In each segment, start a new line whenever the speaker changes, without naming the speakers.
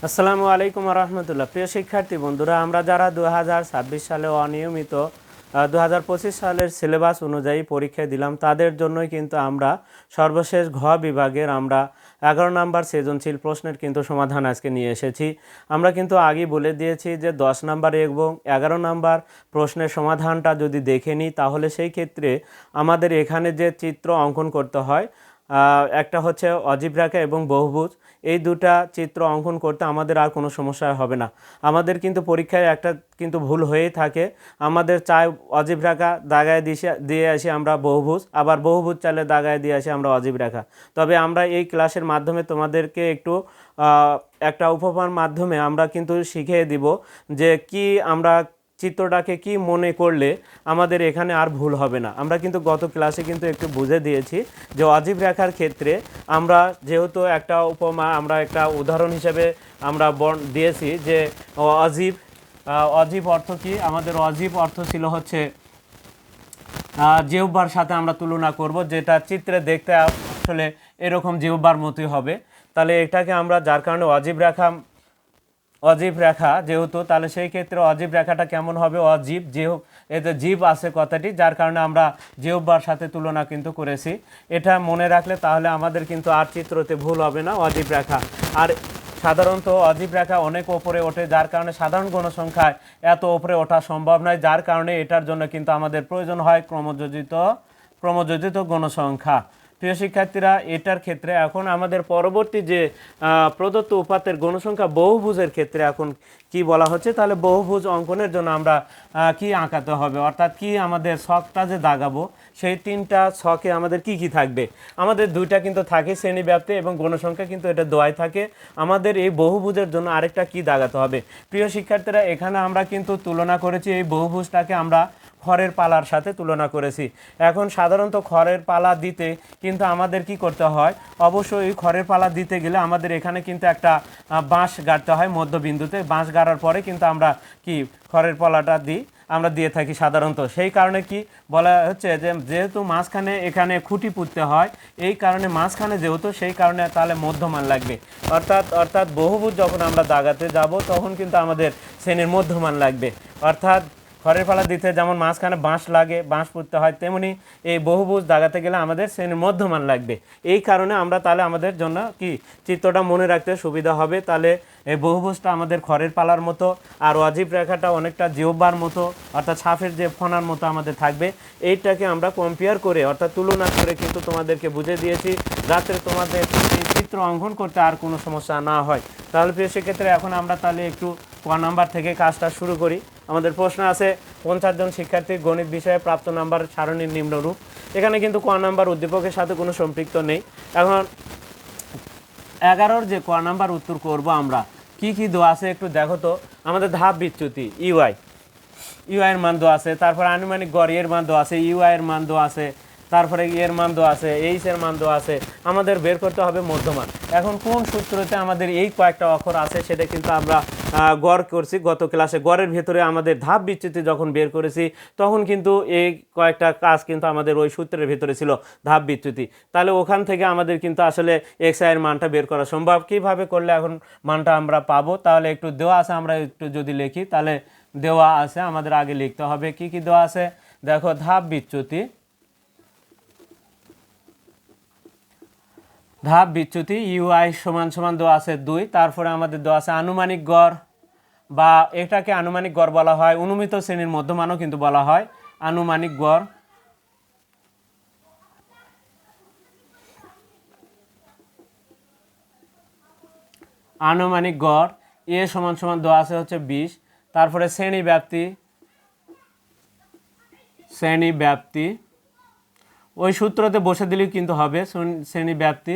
আসসালামু আলাইকুম রহমতুল্লাহ। প্রিয় শিক্ষার্থী বন্ধুরা, আমরা যারা 2026 সালে অনিয়মিত 2025 সালের সিলেবাস অনুযায়ী পরীক্ষা দিলাম, তাদের জন্যই কিন্তু আমরা সর্বশেষ ঘ বিভাগের আমরা 11 নম্বর সৃজনশীল প্রশ্নের কিন্তু সমাধান আজকে নিয়ে এসেছি। আমরা কিন্তু আগেই বলে দিয়েছি যে 10 নম্বর এবং 11 নম্বর প্রশ্নের সমাধানটা যদি দেখে নিই, তাহলে সেই ক্ষেত্রে আমাদের এখানে যে চিত্র অঙ্কন করতে হয়, একটা হচ্ছে অজীব রেখা এবং বহুভুজ, এই দুটা চিত্র অঙ্কন করতে আমাদের আর কোনো সমস্যা হবে না। আমাদের কিন্তু পরীক্ষায় একটা কিন্তু ভুল হয়েই থাকে, আমাদের চাই অজীব রেখা দাগায় দিয়ে আসি আমরা বহুভুজ, আবার বহুভুজ চাইলে দাগায় দিয়ে আসি আমরা অজীব রেখা। তবে আমরা এই ক্লাসের মাধ্যমে তোমাদেরকে একটু একটা উপমার মাধ্যমে আমরা কিন্তু শিখিয়ে দিব যে কি আমরা চিত্রটাকে কি মনে করলে আমাদের এখানে আর ভুল হবে না। আমরা কিন্তু গত ক্লাসে কিন্তু একটু বুঝে দিয়েছি যে অজীব রেখার ক্ষেত্রে আমরা যেহেতু একটা উপমা, আমরা একটা উদাহরণ হিসেবে আমরা দিয়েছি যে অজীব অজীব অর্থ কি, আমাদের অজীব অর্থ ছিল হচ্ছে জিহ্বার সাথে আমরা তুলনা করব, যেটা চিত্রে দেখতে আসলে এরকম জিহ্বার মতোই হবে। তাহলে এটাকে আমরা, যার কারণে অজীব রেখা যেহেতু, তাহলে সেই ক্ষেত্রে অজীব রেখাটা কেমন হবে, অজীব এতে জীব আছে কথাটি, যার কারণে আমরা জিহ্বার সাথে তুলনা কিন্তু করেছি। এটা মনে রাখলে তাহলে আমাদের কিন্তু আর চিত্রতে ভুল হবে না। অজীব রেখা আর সাধারণত অজীব রেখা অনেক ওপরে ওঠে, যার কারণে সাধারণ গণসংখ্যায় এত ওপরে ওঠা সম্ভব নয়, যার কারণে এটার জন্য কিন্তু আমাদের প্রয়োজন হয় ক্রমযোজিত গণসংখ্যা। প্রিয় শিক্ষার্থীরা, এটার ক্ষেত্রে এখন আমাদের পরবর্তী যে প্রদত্ত উপাত্তের গণসংখ্যা বহুভুজের ক্ষেত্রে এখন কি বলা হচ্ছে, তাহলে বহুভুজ অঙ্কনের জন্য আমরা কি আঁকাতে হবে, অর্থাৎ কি আমাদের ছকটা যে দাগাবো সেই তিনটা ছকে আমাদের কি কি থাকবে। আমাদের দুইটা কিন্তু থাকে, শ্রেণীব্যাপ্তি এবং গণসংখ্যা, কিন্তু এটা দোয়াই থাকে। আমাদের এই বহুভুজের জন্য আরেকটা কি দাগাতে হবে। প্রিয় শিক্ষার্থীরা, এখানে আমরা কিন্তু তুলনা করেছি এই বহুভুজটাকে আমরা খড়ের পালার সাথে তুলনা করেছি। এখন সাধারণত খড়ের পালা দিতে কিন্তু আমাদের কি করতে হয়, অবশ্যই খড়ের পালা দিতে গেলে আমাদের এখানে কিন্তু একটা বাঁশ গাড়তে হয় মধ্যবিন্দুতে। বাঁশ গাড়ার পরে কিন্তু আমরা কি খড়ের পালাটা আমরা দিয়ে থাকি সাধারণত। সেই কারণে কি বলা হচ্ছে যে যেহেতু মাঝখানে এখানে খুঁটি পুঁততে হয়, এই কারণে মাঝখানে যেহেতু, সেই কারণে তাহলে মধ্যমান লাগবে। অর্থাৎ বহুভুজ যখন আমরা দাগাতে যাব তখন কিন্তু আমাদের শ্রেণীর মধ্যমান লাগবে। অর্থাৎ খড়ের পালা দিতে যেমন মাঝখানে বাঁশ লাগে, বাঁশ পুঁততে হয়, তেমনি এই বহুভুজ দাগাতে গেলে আমাদের শ্রেণীর মধ্যমান লাগবে। এই কারণে আমরা তাহলে আমাদের জন্য কি চিত্রটা মনে রাখতে সুবিধা হবে। তাহলে এই বহুভুজটা আমাদের খড়ের পালার মতো, আর অজীব রেখাটা অনেকটা জিহ্বার মতো, অর্থাৎ সাপের যে ফনার মতো আমাদের থাকবে। এইটাকে আমরা কম্পেয়ার করে, অর্থাৎ তুলনা করে কিন্তু তোমাদেরকে বুঝে দিয়েছি, যাতে তোমাদের এই চিত্র অঙ্কন করতে আর কোনো সমস্যা না হয়। তাহলে প্রিয় সেক্ষেত্রে এখন আমরা তাহলে একটু ক নাম্বার থেকে কাজটা শুরু করি। আমাদের প্রশ্ন আছে 50 জন শিক্ষার্থীর গণিত বিষয়ে প্রাপ্ত নাম্বার সারণীর নিম্নরূপ। এখানে কিন্তু ক নাম্বার উদ্দীপকের সাথে কোনো সম্পৃক্ত নেই। এখন 11-র যে ক নাম্বার উত্তর করব আমরা, কি কি দেওয়া আছে একটু দেখো তো। আমাদের ধাপ বিচ্যুতি ইউআই এর মান দেওয়া আছে, তারপর আনুমানিক গড় এর মান দেওয়া আছে, ইউআই এর মান দেওয়া আছে, তারপরে এর মান দেওয়া আছে, এইচ এর মান দেওয়া আছে। আমাদের বের করতে হবে মধ্যমান। এখন কোন সূত্রতে আমাদের এই কয়েকটা অক্ষর আছে সেটা কিন্তু আমরা গড় করছি গত ক্লাসে। গড়ের ভেতরে আমাদের ধাপ বিচ্যুতি যখন বের করেছি তখন কিন্তু এই কয়েকটা কাজ কিন্তু আমাদের ওই সূত্রের ভেতরে ছিল, ধাপ বিচ্যুতি। তাহলে ওখান থেকে আমাদের কিন্তু আসলে এক্স আই এর মানটা বের করা সম্ভব। কীভাবে করলে এখন মানটা আমরা পাবো, তাহলে একটু দেওয়া আছে, আমরা একটু যদি লিখি তাহলে দেওয়া আছে, আমাদের আগে লিখতে হবে কি কি দেওয়া আছে। দেখো, ধাপ বিচ্যুতি ইউআই সমান সমান দেওয়া আছে 2। তারপরে আমাদের দেওয়া আছে আনুমানিক গড়, বা এটাকে আনুমানিক গড় বলা হয়, অনুমিত শ্রেণীর মধ্যমানও কিন্তু বলা হয়। আনুমানিক গড়, এ সমান সমান দেওয়া আছে হচ্ছে 20। তারপরে শ্রেণী ব্যাপ্তি ওই সূত্রতে বসে দিলেই কিন্তু হবে। শ্রেণী ব্যাপ্তি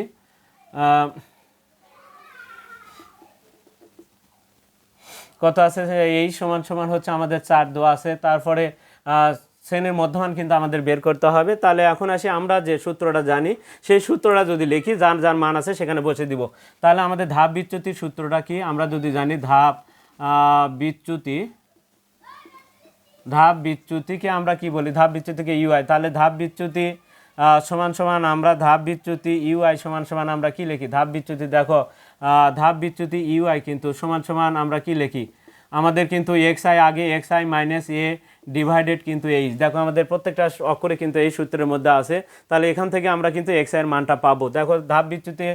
কত আছে, এই সমান সমান হচ্ছে আমাদের 4 দেওয়া আছে। তারপরে শ্রেণীর মধ্যমান কিন্তু আমাদের বের করতে হবে। তাহলে এখন আসি, আমরা যে সূত্রটা জানি সেই সূত্রটা যদি লিখি, যার যার মান আছে সেখানে বসে দিব। তাহলে আমাদের ধাপ বিচ্যুতির সূত্রটা কি আমরা যদি জানি, ধাপ বিচ্যুতিকে আমরা কি বলি, ধাপ বিচ্যুতিকে ইউআই। তাহলে ধাপ বিচ্যুতি সমান সমান আমরা ধাপ বিচ্যুতি ইউআই সমান সমান আমরা কি লিখি, ধাপ বিচ্যুতি দেখো ধাপ বিচ্যুতি ইউআই কিন্তু সমান সমান আমরা কি লিখি, আমাদের কিন্তু এক্স আই আগে x I minus A divided কিন্তু এইচ, দেখো আমাদের প্রত্যেকটা অক্ষরে কিন্তু এই সূত্রের মধ্যে আছে, তাহলে এখান থেকে আমরা কিন্তু এক্স আইয়ের মানটা পাবো। দেখো ধাপ বিচ্যুতি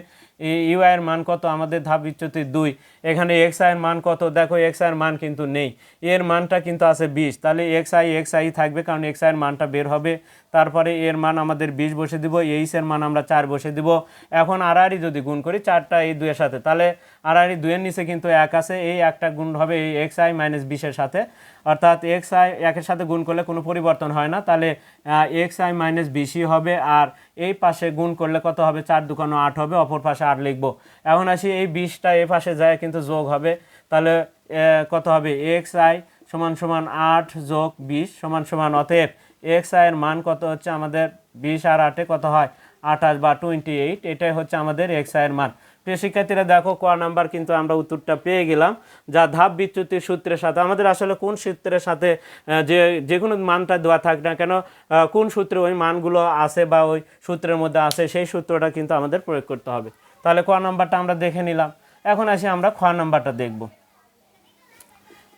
ইউআইয়ের মান কত, আমাদের ধাপ বিচ্যুতি 2, এখানে এক্স আইয়ের মান কত, দেখো এক্স আইয়ের মান কিন্তু নেই, এর মানটা কিন্তু আছে 20, তাহলে এক্স আই থাকবে কারণ এক্স আইয়ের মানটা বের হবে, তারপরে এর মান আমাদের 20 বসে দিব, এইচের মান আমরা 4 বসে দিব। এখন আড়াআড়ি যদি গুণ করি 4টা এই 2-এর সাথে, তাহলে আড়াআড়ি 2-এর নিচে কিন্তু 1 আছে, এই একটা গুণ হবে এই এক্স আই মাইনাস 20-এর সাথে, অর্থাৎ এক্স আই 1-এর সাথে গুণ করলে কোনো পরিবর্তন হয় না, তাহলে এক্স আই মাইনাস 20 হবে, আর এই পাশে গুণ করলে কত হবে, 4 × 2 = 8 হবে, অপর পাশে 8 লিখবো। এখন আসি এই 20টা এই পাশে যায় কিন্তু যোগ হবে, তাহলে কত হবে, এক্স আই সমান সমান 8 যোগ 20 সমান সমান, অতএব এক্স আইয়ের মান কত হচ্ছে আমাদের 20 আর 8-এ কত হয় 28 বা 28, এটাই হচ্ছে আমাদের এক্স আইয়ের মান। প্রিয় শিক্ষার্থীরা দেখো ক নাম্বার কিন্তু আমরা উত্তরটা পেয়ে গেলাম, যা ধাপ বিচ্যুতির সূত্রের সাথে, আমাদের আসলে কোন সূত্রের সাথে যে কোনো মানটা দেওয়া থাক না কেন, কোন সূত্রে ওই মানগুলো আছে বা ওই সূত্রের মধ্যে আছে সেই সূত্রটা কিন্তু আমাদের প্রয়োগ করতে হবে। তাহলে ক নাম্বারটা আমরা দেখে নিলাম, এখন আসি আমরা খ নাম্বারটা দেখব।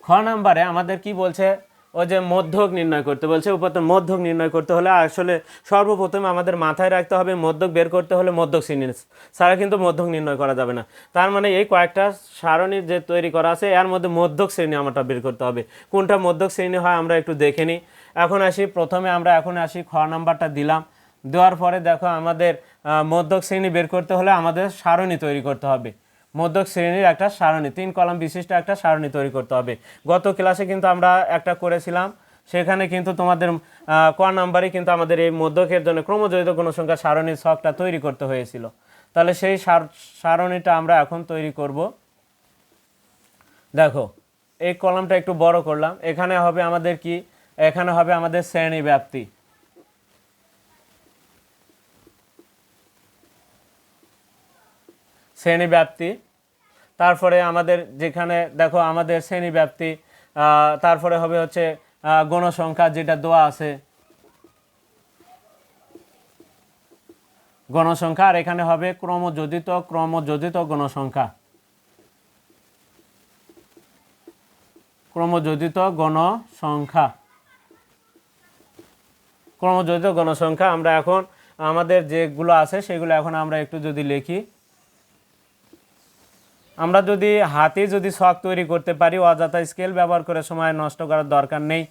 খ নাম্বারে আমাদের কি বলছে, ও যে মধ্যক নির্ণয় করতে বলছে, উপর মধ্যক নির্ণয় করতে হলে আসলে সর্বপ্রথমে আমাদের মাথায় রাখতে হবে মধ্যক বের করতে হলে মধ্যক শ্রেণী ছাড়া কিন্তু মধ্যক নির্ণয় করা যাবে না। তার মানে এই কয়েকটা সারণীর যে তৈরি করা আছে এর মধ্যে মধ্যক শ্রেণী আমারটা বের করতে হবে, কোনটা মধ্যক শ্রেণী হয় আমরা একটু দেখে নিই। এখন আসি প্রথমে আমরা খ নাম্বারটা দিলাম, দেওয়ার পরে দেখো আমাদের মধ্যক শ্রেণী বের করতে হলে আমাদের সারণী তৈরি করতে হবে, মধ্যক শ্রেণীর একটা সারণী 3 কলাম বিশিষ্ট একটা সারণী তৈরি করতে হবে। গত ক্লাসে কিন্তু আমরা একটা করেছিলাম, সেখানে কিন্তু তোমাদের ক নাম্বারে কিন্তু আমাদের এই মধ্যকের জন্য ক্রমজড়িত গুণসংখ্যা সারণীর ছকটা তৈরি করতে হয়েছিল, তাহলে সেই সারণীটা আমরা এখন তৈরি করব। দেখো এই কলামটা একটু বড় করলাম, এখানে হবে আমাদের কি, এখানে হবে আমাদের শ্রেণী ব্যাপ্তি, শ্রেণী ব্যাপ্তি, তারপরে আমাদের যেখানে দেখো আমাদের শ্রেণী ব্যাপ্তি, তারপরে হবে হচ্ছে গণসংখ্যা যেটা দেওয়া আছে গণসংখ্যা, আর এখানে হবে ক্রমযোজিত গণসংখ্যা, ক্রমযোজিত গণসংখ্যা। আমরা এখন আমাদের যেগুলো আছে সেগুলো এখন আমরা একটু যদি লিখি, আমরা যদি হাতে যদি ছক তৈরি করতে পারি, অযথা স্কেল ব্যবহার করে সময় নষ্ট করার দরকার নেই,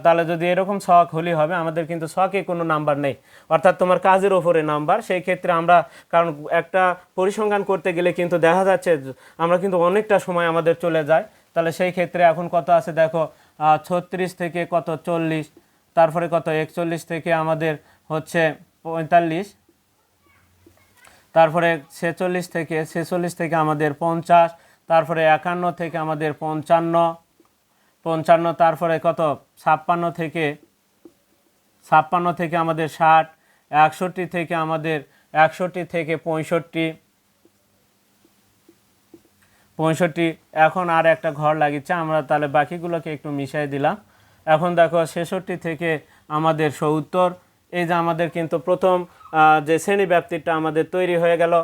তাহলে যদি এরকম ছক হলেই হবে, আমাদের কিন্তু ছকে কোনো নাম্বার নেই, অর্থাৎ তোমার কাজের ওপরে নাম্বার, সেই ক্ষেত্রে আমরা কারণ একটা পরিসংখ্যান করতে গেলে কিন্তু দেখা যাচ্ছে আমরা কিন্তু অনেকটা সময় আমাদের চলে যায়, তাহলে সেই ক্ষেত্রে এখন কত আছে দেখো 36 থেকে কত 40, তারপরে কত 41 থেকে আমাদের হচ্ছে 45, তারপরে 46 থেকে আমাদের 50, তারপরে 51 থেকে আমাদের 55, তারপরে কত 56 থেকে আমাদের 60, 61 থেকে আমাদের 65, এখন আর একটা ঘর লাগিয়েছে, আমরা তাহলে বাকিগুলোকে একটু মিশিয়ে দিলাম। এখন দেখো 66 থেকে আমাদের 70, এই যে আমাদের কিন্তু প্রথম যে শ্রেণী ব্যাপ্তিটা আমাদের তৈরি হয়ে গেল।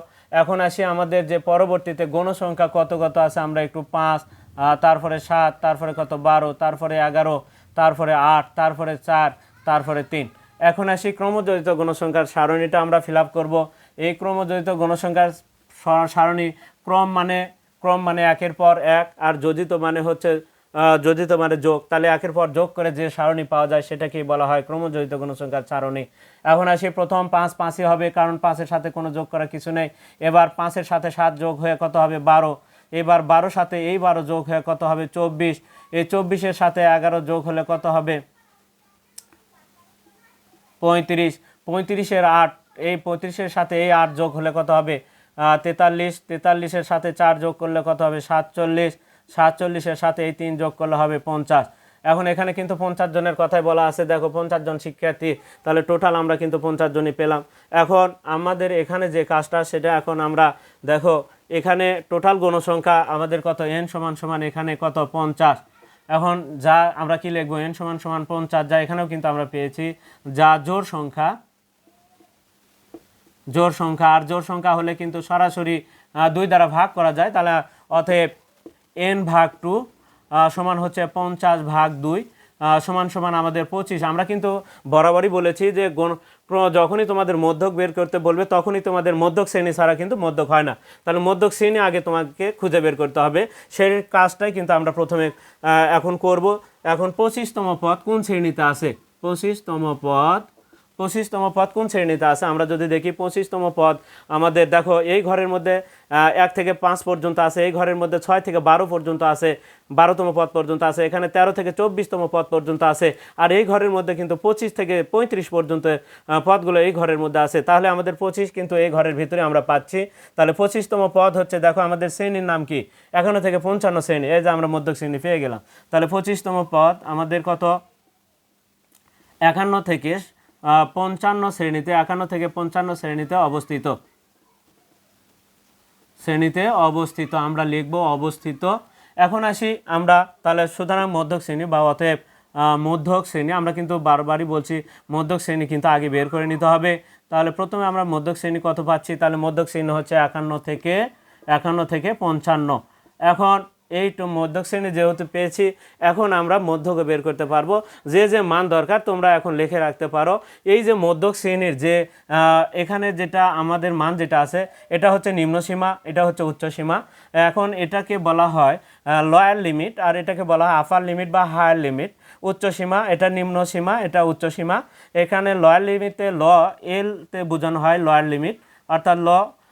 এখন আসি আমাদের যে পরবর্তীতে গণসংখ্যা কত আছে, আমরা একটু 5, তারপরে 7, তারপরে কত 12, তারপরে 11, তারপরে 8, তারপরে 4, তারপরে 3। এখন আসি ক্রমযোজিত গণসংখ্যার সারণীটা আমরা ফিল আপ করবো। এই ক্রমযোজিত গণসংখ্যার সারণী ক্রম মানে একের পর এক, আর যোজিত মানে হচ্ছে যোগ, তাহলে একের পর যোগ করে যে সারণী পাওয়া যায় সেটাকেই বলা হয় ক্রমযোজিত গণসংখ্যার সারণী। এখন আসি প্রথম 5 হবে, কারণ 5-এর সাথে কোনো যোগ করা কিছু নেই। এবার 5-এর সাথে 7 যোগ হয়ে কত হবে 12, এবার 12 সাথে এই 12 যোগ হয়ে কত হবে 24, এই 24-এর সাথে 11 যোগ হলে কত হবে 35, 35-এর 8, এই 35-এর সাথে এই 8 যোগ হলে কত হবে 43, 43-এর সাথে 4 যোগ করলে কত হবে 47, 47-এর সাথে এই 3 যোগ করলে হবে 50। এখন এখানে কিন্তু 50 জনের কথাই বলা আছে, দেখো 50 জন শিক্ষার্থী, তাহলে টোটাল আমরা কিন্তু 50 জনই পেলাম। এখন আমাদের এখানে যে কাজটা সেটা এখন আমরা দেখো এখানে টোটাল গণসংখ্যা আমাদের কত n সমান এখানে কত 50, এখন যা আমরা কি লিখবো n সমান 50, যা এখানেও কিন্তু আমরা পেয়েছি, যা জোড় সংখ্যা, আর জোড় সংখ্যা হলে কিন্তু সরাসরি 2 দ্বারা ভাগ করা যায়, তাহলে অতএব n/2 সমান হচ্ছে 50/2 সমান সমান আমাদের 25। আমরা কিন্তু বরাবরই বলেছি যে যখনই তোমাদের মধ্যক বের করতে বলবে তখনই তোমাদের মধ্যক শ্রেণী ছাড়া কিন্তু মধ্যক হয় না, তাহলে মধ্যক শ্রেণী আগে তোমাকে খুঁজে বের করতে হবে। সেই কাজটাই কিন্তু আমরা প্রথমে এখন করব। এখন 25তম পদ কোন শ্রেণীতে আছে, 25তম পদ কোন শ্রেণীতে আছে আমরা যদি দেখি 25তম পদ আমাদের দেখো এই ঘরের মধ্যে 1 থেকে 5 পর্যন্ত আছে, এই ঘরের মধ্যে 6 থেকে 12 পর্যন্ত আছে, 12তম পদ পর্যন্ত আছে, এখানে 13 থেকে 24তম পদ পর্যন্ত আছে, আর এই ঘরের মধ্যে কিন্তু 25 থেকে 35 পর্যন্ত পদগুলো এই ঘরের মধ্যে আছে। তাহলে আমাদের 25 কিন্তু এই ঘরের ভিতরে আমরা পাচ্ছি। তাহলে 25তম পদ হচ্ছে, দেখো আমাদের শ্রেণীর নাম কি, 51 থেকে 55 শ্রেণী, এই যে আমরা মধ্যক শ্রেণী পেয়ে গেলাম। তাহলে 25তম পদ আমাদের কত, 51 থেকে 55 শ্রেণীতে, 51 থেকে 55 শ্রেণীতে অবস্থিত আমরা লিখব অবস্থিত। এখন আসি আমরা, তাহলে সুতরাং মধ্যক শ্রেণী বা অতএব মধ্যক শ্রেণী, আমরা কিন্তু বারবারই বলছি মধ্যক শ্রেণী কিন্তু আগে বের করে নিতে হবে। তাহলে প্রথমে আমরা মধ্যক শ্রেণী কত পাচ্ছি, তাহলে মধ্যক শ্রেণী হচ্ছে 51 থেকে 55। এখন এই মধ্যক শ্রেণী যেহেতু পেয়েছি, এখন আমরা মধ্যকে বের করতে পারবো। যে যে মান দরকার তোমরা এখন লিখে রাখতে পারো। এই যে মধ্যক শ্রেণীর যে এখানে যেটা আমাদের মান যেটা আছে, এটা হচ্ছে নিম্ন সীমা, এটা হচ্ছে উচ্চ সীমা। এখন এটাকে বলা হয় লোয়ার লিমিট, আর এটাকে বলা হয় আপার লিমিট বা হায়ার লিমিট। উচ্চ সীমা এটা নিম্ন সীমা, এটা উচ্চ সীমা। এখানে লোয়ার লিমিটে এলতে বোঝানো হয় লোয়ার লিমিট অর্থাৎ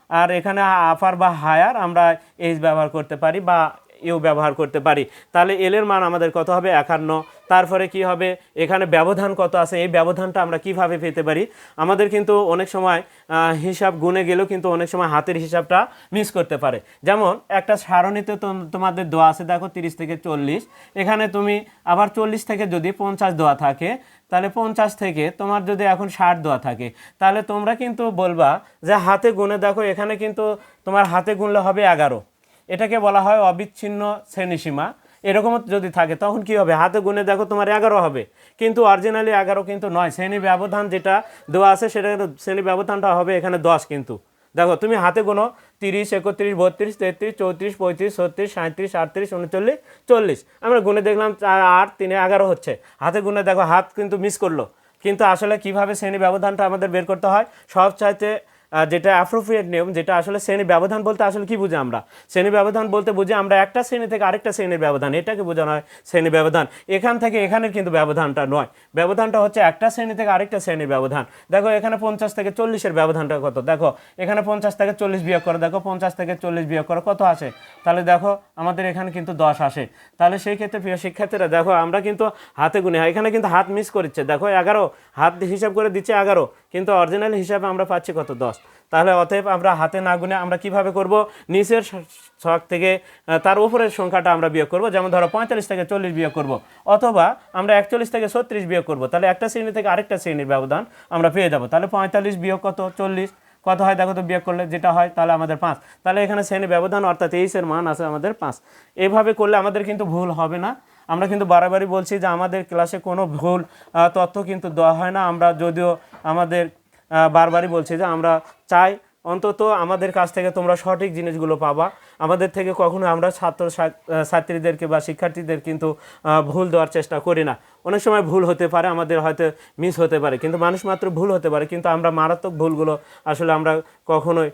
আর এখানে আপার বা হায়ার আমরা এইচ ব্যবহার করতে পারি বা ইউ ব্যবহার করতে পারি। তাহলে এল এর মান আমাদের কত হবে, 51। তারপরে কি হবে, এখানে ব্যবধান কত আছে, এই ব্যবধানটা আমরা কিভাবে পেতে পারি। আমাদের কিন্তু অনেক সময় হিসাব গুনে গেলেও কিন্তু অনেক সময় হাতের হিসাবটা মিস করতে পারে। যেমন একটা সারণীতে তোমাদের দেওয়া আছে, দেখো 30 থেকে 40, এখানে তুমি আবার 40 থেকে যদি 50 দেওয়া থাকে, তাহলে 50 থেকে তোমার যদি এখন 60 দেওয়া থাকে, তাহলে তোমরা কিন্তু বলবা যে হাতে গুনে দেখো, এখানে কিন্তু তোমার হাতে গুনলে হবে 11। এটাকে বলা হয় অবিচ্ছিন্ন শ্রেণীসীমা। এরকম যদি থাকে তখন কি হবে, হাতে গুনে দেখো তোমার 11 হবে, কিন্তু অরিজিনালি 11 কিন্তু নয়। শ্রেণী ব্যবধান যেটা দেওয়া আছে সেটা শ্রেণী ব্যবধানটা হবে এখানে 10। কিন্তু দেখো তুমি হাতে গুনো 30, 31, 32, 33, 34, 35, 36, 37, 38, 39, 40। আমরা গুনে দেখলাম 8, 3, 11 হচ্ছে। হাতে গুনে দেখো হাত কিন্তু মিস করলো। কিন্তু আসলে কিভাবে শ্রেণী ব্যবধানটা আমাদের বের করতে হয়, সবচাইতে যেটা অ্যাপ্রোপ্রিয়েট নিয়ম, যেটা আসলে শ্রেণী ব্যবধান বলতে আসলে কি বুঝি আমরা, শ্রেণী ব্যবধান বলতে বুঝি আমরা একটা শ্রেণী থেকে আরেকটা শ্রেণীর ব্যবধান, এটাকে বোঝানো হয় শ্রেণী ব্যবধান। এখান থেকে এখানের কিন্তু ব্যবধানটা নয়, ব্যবধানটা হচ্ছে একটা শ্রেণী থেকে আরেকটা শ্রেণীর ব্যবধান। দেখো এখানে 50 থেকে 40-এর ব্যবধানটা কত, দেখো এখানে 50 থেকে 40 বিয়োগ করো, দেখো 50 থেকে 40 বিয়োগ করো কত আসে, তাহলে দেখো আমাদের এখানে কিন্তু 10 আসে। তাহলে সেই ক্ষেত্রে প্রিয় শিক্ষার্থীরা দেখো আমরা কিন্তু হাতে গুনে, এখানে কিন্তু হাত মিস করছে, দেখো 11 হাত হিসাব করে দিচ্ছে 11, কিন্তু অরিজিনাল হিসাবে আমরা পাচ্ছি কত, 10। তাহলে অতএব আমরা হাতে না গুনে আমরা কিভাবে করব, নিচের ছক থেকে তার উপরের সংখ্যাটা আমরা বিয়োগ করব। যেমন ধরো 45 থেকে 40 বিয়োগ করব, অথবা আমরা 41 থেকে 36 বিয়োগ করব। তাহলে একটা শ্রেণী থেকে আরেকটা শ্রেণীর ব্যবধান আমরা পেয়ে যাবো। তাহলে 45 বিয়োগ কত, 40 কত হয় দেখো তো, বিয়োগ করলে যেটা হয় তাহলে আমাদের 5। তাহলে এখানে শ্রেণী ব্যবধান অর্থাৎ 23-এর মান আছে আমাদের 5। এইভাবে করলে আমাদের কিন্তু ভুল হবে না। আমরা কিন্তু বারবারই বলছি যে আমাদের ক্লাসে কোনো ভুল তথ্য কিন্তু দেওয়া হয় না। আমরা যদিও আমাদের বারবারই বলছি যে আমরা চাই অন্তত আমাদের কাছ থেকে তোমরা সঠিক জিনিসগুলো পাবা। আমাদের থেকে কখনো আমরা ছাত্রীদেরকে বা শিক্ষার্থীদের কিন্তু ভুল দেওয়ার চেষ্টা করি না। অনেক সময় ভুল হতে পারে, আমাদের হয়তো মিস হতে পারে, কিন্তু মানুষ মাত্র ভুল হতে পারে, কিন্তু আমরা মারাত্মক ভুলগুলো আসলে আমরা কখনোই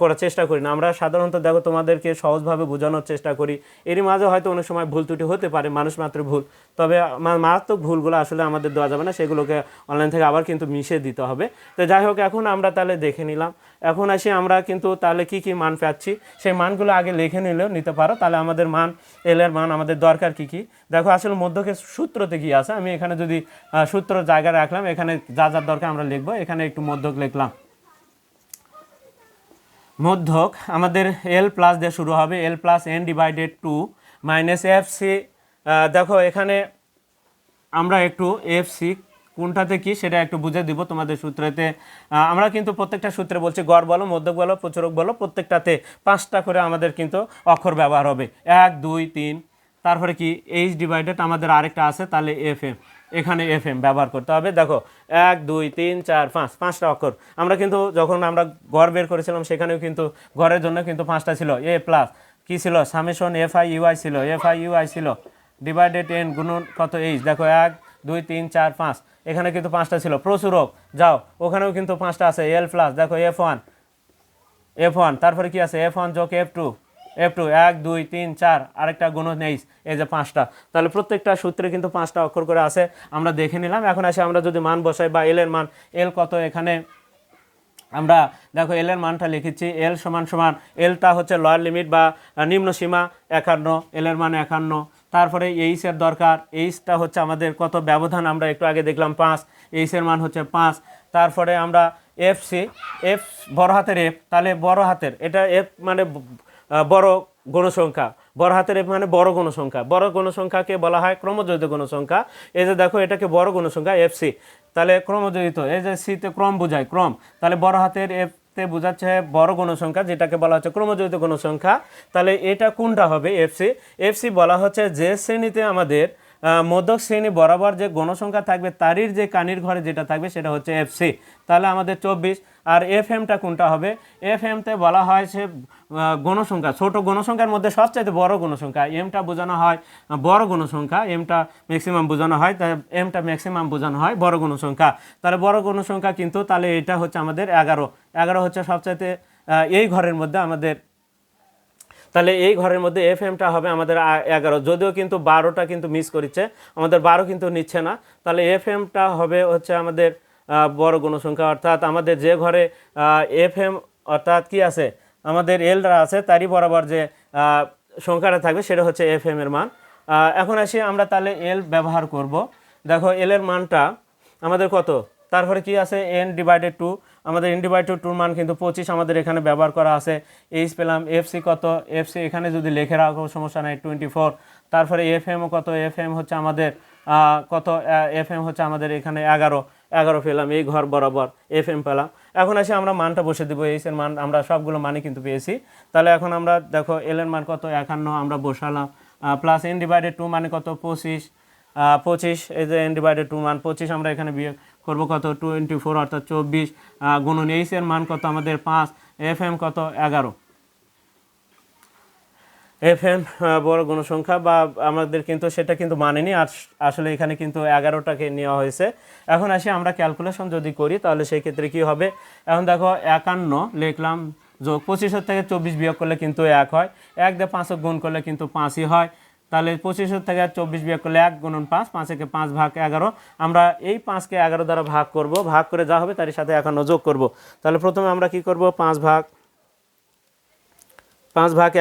করার চেষ্টা করি না। আমরা সাধারণত দেখো তোমাদেরকে সহজভাবে বোঝানোর চেষ্টা করি, এরই মাঝে হয়তো অনেক সময় ভুল ত্রুটি হতে পারে, মানুষ মাত্র ভুল। তবে মারাত্মক ভুলগুলো আসলে আমাদের দেওয়া যাবে না, সেগুলোকে অনলাইন থেকে আবার কিন্তু মিশিয়ে দিতে হবে। তো যাই হোক, এখন আমরা তাহলে দেখে নিলাম। এখন আসি আমরা কিন্তু তাহলে কি কি মান পাচ্ছি, সেই মানগুলো আগে লিখে নিলেও নিতে পারো। তাহলে আমাদের মান, এল এর মান আমাদের দরকার কি কি, দেখো আসলে মধ্যকের সূত্রতে কি আছে। আমি এখানে যদি সূত্র জায়গায় রাখলাম, এখানে যা যা দরকার আমরা লিখবো। এখানে একটু মধ্যক লিখলাম। মধ্যক আমাদের এল প্লাস দিয়ে শুরু হবে, L plus N divided 2 minus F C. দেখো এখানে আমরা একটু এফ সি কোনটাতে কি সেটা একটু বুঝে দিব তোমাদের সূত্রেতে। আমরা কিন্তু প্রত্যেকটা সূত্রে বলছি, গড় বলো, মধ্যক বলো, প্রচুরক বলো, প্রত্যেকটাতে 5টা করে আমাদের কিন্তু অক্ষর ব্যবহার হবে, 1, 2, 3। তারপরে কি এইচ ডিভাইডেড আমাদের আরেকটা আছে, তাহলে এফ এম। এখানে FM ব্যবহার করতে হবে। দেখো 1 2 3 4 5 5টা অক্ষর। আমরা কিন্তু যখন আমরা গড় বের করেছিলাম সেখানেও কিন্তু গড়ের জন্য কিন্তু 5টা ছিল। A প্লাস কি ছিল, সামেশন FIUI ছিল, FIUI ছিল, ডিভাইডেড n গুণন কত H। দেখো 1 2 3 4 5, এখানে কিন্তু 5টা ছিল। প্রচুরক যাও, ওখানেও কিন্তু 5টা আছে। L প্লাস দেখো F1, তারপরে কি আছে F1 যোগ F2, 1 2 3 4, আরেকটা গুণন H, এই যে 5টা। তাহলে প্রত্যেকটা সূত্রে কিন্তু 5টা অক্ষর করে আছে, আমরা দেখে নিলাম। এখন আসে আমরা যদি মান বসাই বা L এর মান, L কত এখানে আমরা দেখো L এর মানটা লিখেছি। L সমান সমান, Lটা হচ্ছে লোয়ার লিমিট বা নিম্ন সীমা 51, L এর মান 51। তারপরে H এর দরকার, Hটা হচ্ছে আমাদের কত ব্যবধান আমরা একটু আগে দেখলাম 5, H এর মান হচ্ছে 5। তারপরে আমরা FC, F বড় হাতের F, তাহলে বড় হাতের এটা F মানে বড় গণসংখ্যা, বড় হাতের F মানে বড় গণসংখ্যা। বড় গণসংখ্যাকে বলা হয় ক্রমজোড়িত গণসংখ্যা। এই যে দেখো এটাকে বড় গণসংখ্যা FC, তাহলে ক্রমজোড়িত, এই যে সিতে ক্রম বোঝায় ক্রম, তাহলে বড় হাতের F তে বোঝাচ্ছে বড় গণসংখ্যা, যেটাকে বলা হচ্ছে ক্রমজোড়িত গণসংখ্যা। তাহলে এটা কোনটা হবে FC বলা হচ্ছে যে শ্রেণীতে আমাদের মধ্যক শ্রেণী বরাবর যে গণসংখ্যা থাকবে তারই যে কানির ঘরে যেটা থাকবে সেটা হচ্ছে FC। তাহলে আমাদের 24। আর FMটা কোনটা হবে, FMতে বলা হয় সে গণসংখ্যা, ছোট গণসংখ্যার মধ্যে সবচাইতে বড় গণসংখ্যা। এমটা বোঝানো হয় বড় গণসংখ্যা, এমটা ম্যাক্সিমাম বোঝানো হয়, তাই এমটা ম্যাক্সিমাম বোঝানো হয় বড় গণসংখ্যা। তাহলে বড় গণসংখ্যা কিন্তু তাহলে এটা হচ্ছে আমাদের 11 হচ্ছে সবচাইতে এই ঘরের মধ্যে আমাদের। তাহলে এই ঘরের মধ্যে FMটা হবে আমাদের 11, যদিও কিন্তু 12টা কিন্তু মিস করেছে, আমাদের 12 কিন্তু নিচ্ছে না। তাহলে FMটা হবে হচ্ছে আমাদের বড় গণসংখ্যা, অর্থাৎ আমাদের যে ঘরে FM অর্থাৎ কি আছে আমাদের Lরা আছে তারই বরাবর যে সংখ্যাটা থাকবে সেটা হচ্ছে FM এর মান। এখন আসি আমরা তাহলে L ব্যবহার করব। দেখো L এর মানটা আমাদের কত, তারপরে কি আছে n/2, আমাদের n/2 মান কিন্তু 25 আমাদের এখানে ব্যবহার করা আছে। H পেলাম। FC কত, FC এখানে যদি লিখে রাখো সমস্যা নাই 24। তারপরে FM কত, FM হচ্ছে আমাদের কত, FM হচ্ছে আমাদের এখানে 11 পেলাম, এই ঘর বরাবর FM পেলাম। এখন আসি আমরা মানটা বসে দেবো। H এর মান আমরা সবগুলো মানই কিন্তু পেয়েছি। তাহলে এখন আমরা দেখো L এর মান কত 51 আমরা বসালাম, প্লাস n/2 মানে কত 25, এই যে n/2 মান 25 আমরা এখানে বিয়োগ করবো কত 24 অর্থাৎ 24, গুণন H এর মান কত আমাদের 5, FM কত 11। FM বড় গণসংখ্যা বা আমাদের কিন্তু সেটা কিন্তু মানেনি, আর আসলে এখানে কিন্তু 11টাকে নেওয়া হয়েছে। এখন আসি আমরা ক্যালকুলেশন যদি করি তাহলে সেই ক্ষেত্রে কি হবে। এখন দেখো 51 লিখলাম, যোগ 25 থেকে 24 বিয়োগ করলে কিন্তু 1 হয়, 1 দিয়ে 5 গুণ করলে কিন্তু 5ই হয়। তাহলে 25 থেকে 24 বিয়োগ করলে 1 গুণন 5, 5 একে 5 ভাগ 11। আমরা এই 5কে 11 দ্বারা ভাগ করব, ভাগ করে যা হবে তার সাথে 51 যোগ করব। তাহলে প্রথমে আমরা কি করব, 5 ভাগ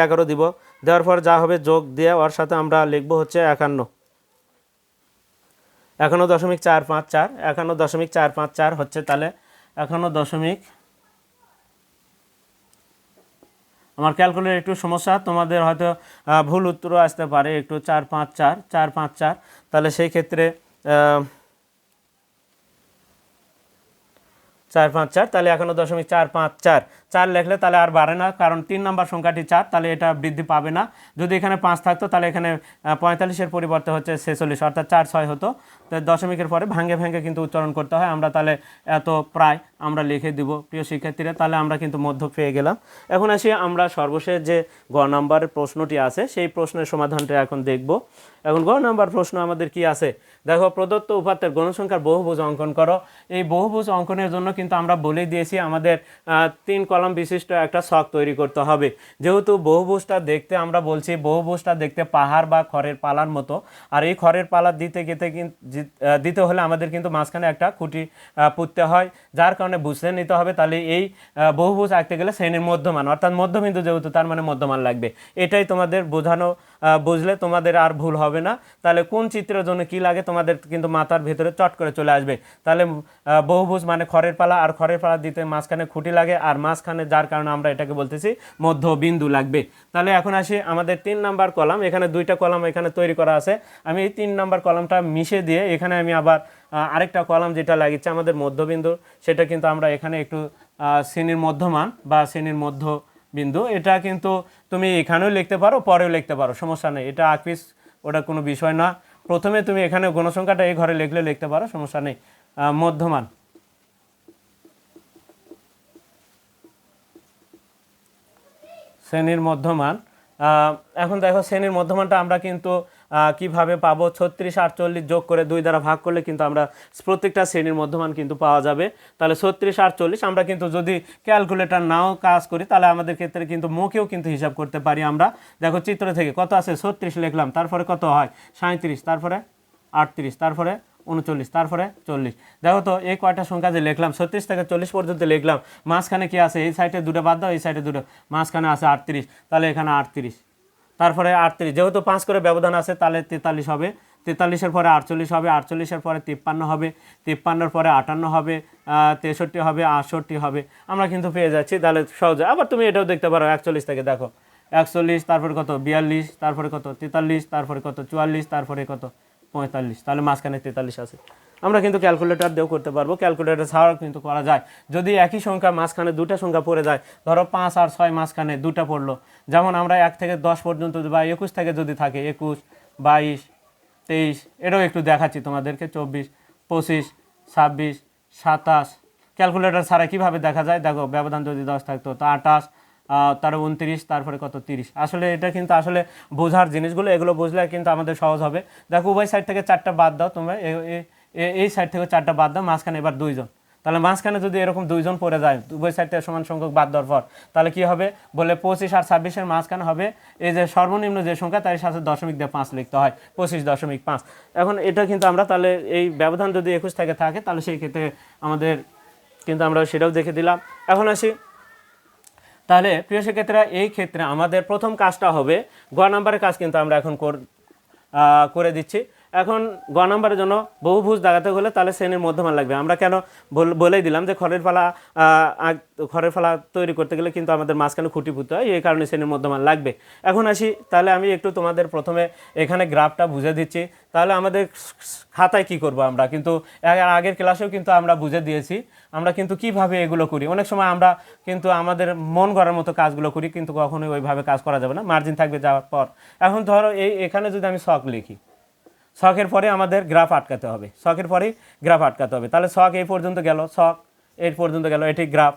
11 দিব, দেওয়ার পর যা হবে যোগ দিয়ে ওর সাথে আমরা লিখবো হচ্ছে 51, 51.454, 51.454 হচ্ছে। তাহলে 51 আমার ক্যালকুলেটর একটু সমস্যা, তোমাদের হয়তো ভুল উত্তরও আসতে পারে একটু, 454, তাহলে সেই ক্ষেত্রে 454, তাহলে 51.454 4 লিখলে তাহলে আর বাড়ে না, কারণ 3 নম্বর সংখ্যাটি 4, তাহলে এটা বৃদ্ধি পাবে না। যদি এখানে 5 থাকতো তাহলে এখানে 45-এর পরিবর্তে হচ্ছে 46, অর্থাৎ 4 6 হতো। তো দশমিকের পরে ভাঙে কিন্তু উচ্চারণ করতে হয়। আমরা তাহলে এত প্রায় আমরা লিখে দিব প্রিয় শিক্ষার্থীরা, তাহলে আমরা কিন্তু মধ্য পেয়ে গেলাম। এখন আসি আমরা সর্বশেষ যে গ নাম্বারের প্রশ্নটি আছে সেই প্রশ্নের সমাধানটা এখন দেখব। এখন গ নাম্বার প্রশ্ন আমাদের কি আছে, দেখো প্রদত্ত উপাত্তের গণসংখ্যার বহুভুজ অঙ্কন করো। এই বহুভুজ অঙ্কনের জন্য কিন্তু আমরা বলে দিয়েছি আমাদের 3 কলাম বিশিষ্ট একটা ছক তৈরি করতে হবে। যেহেতু বহুভুজটা দেখতে আমরা বলছি বহুভুজটা দেখতে পাহাড় বা খড়ের পালার মতো, আর এই খড়ের পালা দিতে হলে আমাদের কিন্তু মাঝখানে একটা খুঁটি পুঁততে হয়, যার কারণে বুঝতে নিতে হবে। তাহলে এই বহুভুজ আঁকতে গেলে শ্রেণীর মধ্যমান অর্থাৎ মধ্যবিন্দু যেহেতু তার মানে মধ্যমান লাগবে, এটাই তোমাদের বোঝানো, বুঝলে তোমাদের আর ভুল হবে না। তাহলে কোন চিত্রের জন্য কি লাগে তোমাদের কিন্তু মাথার ভেতরে চট করে চলে আসবে। তাহলে বহুভুজ মানে খড়ের পালা, আর খড়ের পালা দিতে মাঝখানে খুঁটি লাগে, আর মাঝখানে যার কারণে আমরা এটাকে বলতেছি মধ্যবিন্দু লাগবে। তাহলে এখন আসি আমাদের 3 নাম্বার কলাম, এখানে 2টা কলাম এখানে তৈরি করা আছে। আমি এই 3 নাম্বার কলামটা মিশে দিয়ে এখানে আমি আবার আরেকটা কলাম যেটা লাগিয়েছে আমাদের মধ্যবিন্দু, সেটা কিন্তু আমরা এখানে একটু শ্রেণীর মধ্যমান বা শ্রেণীর মধ্যবিন্দু, এটা কিন্তু তুমি এখানেও লিখতে পারো পরেও লিখতে পারো, সমস্যা নেই, এটা আঁকপিস ওটা কোনো বিষয় না। প্রথমে তুমি এখানে গণসংখ্যাটা এই ঘরে লিখলে লিখতে পারো, সমস্যা নেই। মধ্যমান, শ্রেণীর মধ্যমান। এখন দেখো শ্রেণীর মধ্যমানটা আমরা কিন্তু কিভাবে পাবো, 36 48 যোগ করে 2 দ্বারা ভাগ করলে কিন্তু আমরা প্রত্যেকটা শ্রেণীর মধ্যমান কিন্তু পাওয়া যাবে। তাহলে 36 48 আমরা কিন্তু যদি ক্যালকুলেটর নাও কাজ করি তাহলে আমাদের ক্ষেত্রে কিন্তু মুখেও কিন্তু হিসাব করতে পারি আমরা। দেখো চিত্র থেকে কত আছে, 36 লিখলাম, তারপরে কত হয় 37, তারপরে 38, তারপরে 39, তারপরে 40। দেখো তো এই কয়টা সংখ্যা যে লিখলাম 36 থেকে 40 পর্যন্ত লিখলাম, মাঝখানে কি আছে, এই সাইডে দুটো বাদ দাও, এই সাইডে দুটো, মাঝখানে আছে 38, তাহলে এখানে 38, তারপরে 38, যেহেতু 5 করে ব্যবধান আছে তাহলে 43 হবে, 43-এর পরে 48 হবে, 48-এর পরে 53 হবে, 53-এর পরে 58 হবে, 63 হবে, 68 হবে, আমরা কিন্তু পেয়ে যাচ্ছি। তাহলে সহজে আবার তুমি এটাও দেখতে পারো 41 থেকে, দেখো 41, তারপরে কত 42, তারপরে কত 43, তারপরে কত 44, তারপরে কত 45, তাহলে মাঝখানে 43 আছে। আমরা কিন্তু ক্যালকুলেটর দিয়েও করতে পারবো, ক্যালকুলেটর ছাড়াও কিন্তু করা যায়। যদি একই সংখ্যা মাঝখানে দুটা সংখ্যা পড়ে যায়, ধরো 5 আর 6 মাঝখানে দুটা পড়লো, যেমন আমরা 1 থেকে 10 পর্যন্ত বা 21 থেকে যদি থাকে 21, 22, 23, এটাও একটু দেখাচ্ছি তোমাদেরকে, 24, 25, 26, 27, ক্যালকুলেটর ছাড়া কীভাবে দেখা যায়, দেখো ব্যবধান যদি 10 থাকতো তো 28, তার 29, তারপরে কত 30। আসলে এটা কিন্তু আসলে বোঝার জিনিসগুলো, এগুলো বুঝলে কিন্তু আমাদের সহজ হবে। দেখো উভয় সাইড থেকে 4টা বাদ দাও তোমরা, এই সাইড থেকে 4টা বাদ দাও, মাঝখানে এবার 2 জন, তাহলে মাঝখানে যদি এরকম 2 জন পড়ে যায় উভয় সাইড থেকে সমান সংখ্যক বাদ দেওয়ার পর, তাহলে কি হবে বলে 25 আর 26-এর মাঝখানে হবে এই যে সর্বনিম্ন যে সংখ্যা তার সাথে দশমিক দিয়ে 5 লিখতে হয়, 25.5। এখন এটা কিন্তু আমরা তাহলে এই ব্যবধান যদি 21 থেকে থাকে তাহলে সেই ক্ষেত্রে আমাদের কিন্তু আমরা সেটাও দেখে দিলাম। এখন আসি, তাহলে প্রিয় শিক্ষার্থীরা এই ক্ষেত্রে আমাদের প্রথম কাজটা হবে, গ নাম্বারের কাজ কিন্তু আমরা এখন করে দিচ্ছি। এখন গ নাম্বারের জন্য বহুভুজ দাগাতে হলে তাহলে শ্রেণীর মধ্যমান লাগবে। আমরা কেন বলেই দিলাম যে খড়ের ফালা তৈরি করতে গেলে কিন্তু আমাদের মাঝখানে খুঁটি পুঁতে হয়, এই কারণে শ্রেণীর মধ্যমান লাগবে। এখন আসি, তাহলে আমি একটু তোমাদের প্রথমে এখানে গ্রাফটা বুঝে দিচ্ছি। তাহলে আমাদের খাতায় কি করব, আমরা কিন্তু আগের ক্লাসেও কিন্তু আমরা বুঝে দিয়েছি আমরা কিন্তু কিভাবে এগুলো করি। অনেক সময় আমরা কিন্তু আমাদের মন করার মতো কাজগুলো করি, কিন্তু কখনোই ওইভাবে কাজ করা যাবে না, মার্জিন থাকবে যাওয়ার পর। এখন ধরো এখানে যদি আমি ছক লিখি, ছকের পরে আমাদের গ্রাফ আটকাতে হবে, ছকের পরে গ্রাফ আটকাতে হবে। তাহলে ছক এই পর্যন্ত গেল, ছক এই পর্যন্ত গেল, এটি গ্রাফ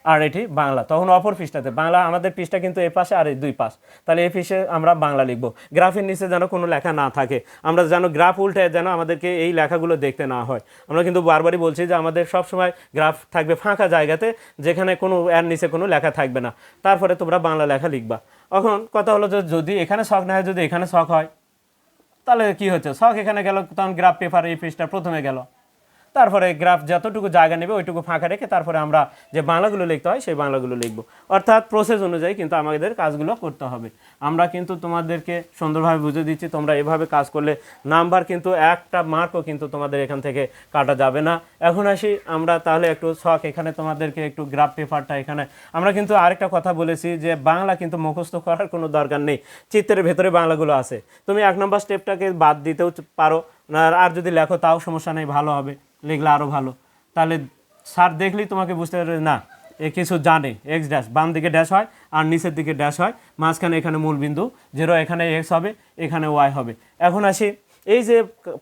আর এটি বাংলা। তখন অপর পৃষ্ঠাতে বাংলা, আমাদের পৃষ্ঠা কিন্তু এই পাশে আর এই দুই পাশ, তাহলে এই পৃষ্ঠে আমরা বাংলা লিখব। গ্রাফের নিচে যেন কোনো লেখা না থাকে, আমরা যেন গ্রাফ উল্টে যেন আমাদেরকে এই লেখাগুলো দেখতে না হয়। আমরা কিন্তু বারবারই বলছি যে আমাদের সবসময় গ্রাফ থাকবে ফাঁকা জায়গাতে, যেখানে কোনো এর নিচে কোনো লেখা থাকবে না, তারপরে তোমরা বাংলা লেখা লিখবা। এখন কথা হলো যে যদি এখানে ছক না হয়, যদি এখানে ছক হয় তাহলে কি হচ্ছে, ছক এখানে গেল, তখন গ্রাফ পেপার এই পৃষ্ঠা প্রথমে গেল, তারপরে গ্রাফ যতটুকু জায়গা নেবে ওইটুকু ফাঁকা রেখে তারপরে আমরা যে বাংলাগুলো লিখতে হয় সেই বাংলাগুলো লিখব। অর্থাৎ প্রসেস অনুযায়ী কিন্তু আমাদের কাজগুলো করতে হবে। আমরা কিন্তু তোমাদেরকে সুন্দরভাবে বুঝে দিচ্ছি, তোমরা এভাবে কাজ করলে নাম্বার কিন্তু একটা মার্কও কিন্তু তোমাদের এখান থেকে কাটা যাবে না। এখন আসি আমরা তাহলে একটু ছক, এখানে তোমাদেরকে একটু গ্রাফ পেপারটা এখানে আমরা কিন্তু আরেকটা কথা বলেছি যে বাংলা কিন্তু মুখস্থ করার কোনো দরকার নেই, চিত্রের ভেতরে বাংলাগুলো আছে। তুমি 1 নম্বর স্টেপটাকে বাদ দিতেও পারো, আর যদি লেখো তাও সমস্যা নেই, ভালো হবে, লিখলে আরও ভালো। তাহলে স্যার দেখলেই তোমাকে বুঝতে পারবে না এ কিছু জানে। এক্স ড্যাশ বাম দিকে ড্যাশ হয় আর নিচের দিকে ড্যাশ হয়, মাঝখানে এখানে মূল বিন্দু 0, এখানে এক্স হবে, এখানে ওয়াই হবে। এখন আসি, এই যে